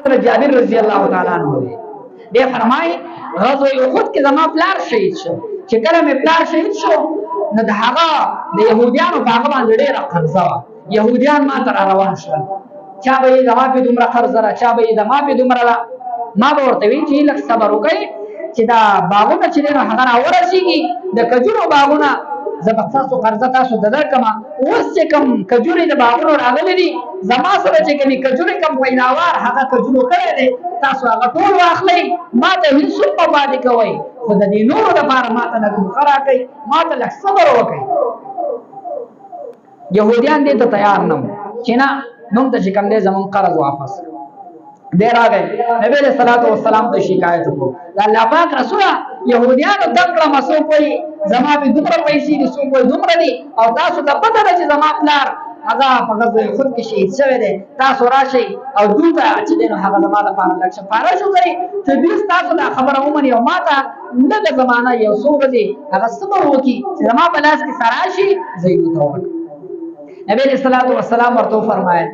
حضرت جابر رضی الله تعالی عنہ دی فرمای غزوه احد کې زما پلار شهید شو چې کله مې پلار شهید شو نو د هغه د يهوديانو په هغه باندې ډېره قرضه وه يهوديان ما ته روان شول چا به یې زما په دومره قرضه را چا به یې زما په دومره را ما به ورته ویل چې لږ صبر وکړئ چې دا باغونه چې دی نو هغه راورسېږي د کجورو باغونه زه به تاسو قرضه تاسو ته درکړم اوس چې کوم کجورې د باغونو راغلي دي زما سره چې کومې کجورې کوم پیداوار هغه کجورو کړی دی تاسو هغه ټول واخلئ ما ته هېڅوک مه پاتې کوئ خو د دې نورو دپاره ما ته لږ موقع راکئ ما ته لږ صبر وکړئ یهودیان دې ته تیار نه وو چې نه موږ ته چې کوم دی زموږ قرض واپس دی راغی نبی علیہ الصلوۃ والسلام ته شکایت وکړو د الله پاک رسوله یهودیانو دم کړم څوک وایي زما به دومره پیسې دي څوک وایي دومره دي او تاسو ته پته ده چې زما پلار هغه په غزوه احد کې شهید شوی دی تاسو راشئ او دلته چې دی نو هغه زما دپاره لږ سپارښت وکړئ چې دوی ستاسو دا خبره ومني او ما ته لږه زمانه یو څو ورځې هغه صبر وکړي چې زما په لاس کې څه راشي زه یې ورته ورکړم نبی علیہ الصلوۃ والسلام ورته وفرمایل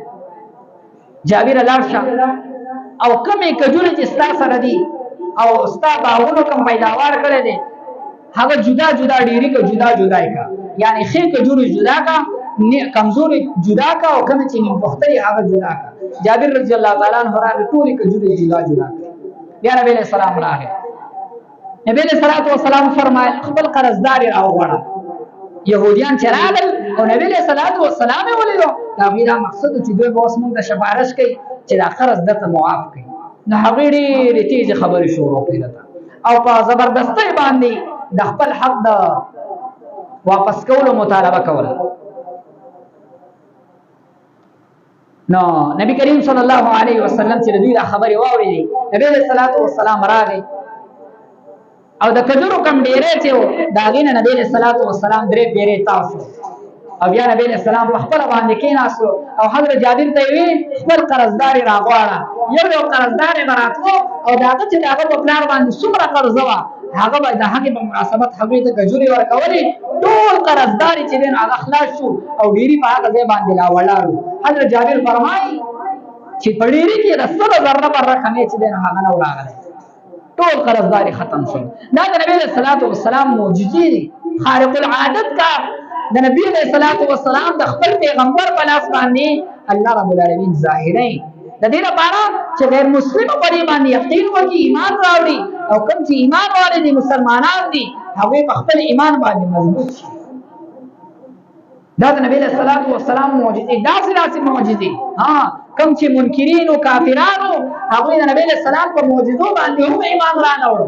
جابر لاړ شه او کمې کجورې چې ستا سره دي او ستا باغونو کوم پیداوار کړی دی هغه جدا جدا ډېرې که جدا جدا یې کا یعنې ښې کجورې جدا کا کمزورې جدا کا او کومې چې نیم پخته یې هغه جدا کا جابر رضی الله تعالی عنه راغی ټولې کجورې جدا جدا کړې بیا نبی علیہ السلام راغی نبی علیہ الصلوۃ والسلام فرمایل خپل قرضدار یې راوغواړه يهوديان چې راغلل او نبی علیہ الصلوۃ والسلام یې ولیدو د هغوی دا مقصد و چې دوی به اوس موږ ته سفارش کوي چې دا قرض درته معاف کړي نو هغوی ډېرې تیزې خبرې شروع کړې درته او په زبردستۍ باندې د خپل حق د واپس کولو مطالبه کوله نو نبی کریم صلی الله علیه وسلم چې د دوی دا خبرې واورېدې نبی علیہ الصلوۃ والسلام راغی او د کجورو کم ډیره چې دا غینه نبی علیہ الصلوۃ والسلام درې پیری تاسو او بیا نبی علیہ السلام په خپل باندې کېناستو او حضرت جابر ته وی خپل قرضدار راغواړه یو قرضدار براتو او داغه چې داغه په پلان باندې څومره قرض وا هغه به د هغه په مناسبت هغه ته کجوري ورکولې ټول قرضدار چې دین هغه خلاص شو او ډیری په هغه ځای باندې لا ولاړو حضرت جابر فرمایي چې په ډیری کې رسول ذره پر رقم چې دین هغه نه وراغله ټول قرضداري ختم شو دا د نبی علیہ الصلوۃ والسلام معجزې دي خارق العادت کا د نبی علیہ الصلوۃ والسلام د خپل پیغمبر په لاس باندې الله رب العالمین ظاهري د دې لپاره چې غیر مسلم په دې باندې یقین وکړي ایمان راوړي او کوم چې ایمان والے دي مسلمانان دي هغه په خپل ایمان باندې مضبوط شي دا د نبی علیہ الصلوۃ والسلام معجزې داسې معجزې کوم چې منکرین او کافرانو هغه د نبی علیہ السلام په معجزو باندې هم ایمان را نه وړو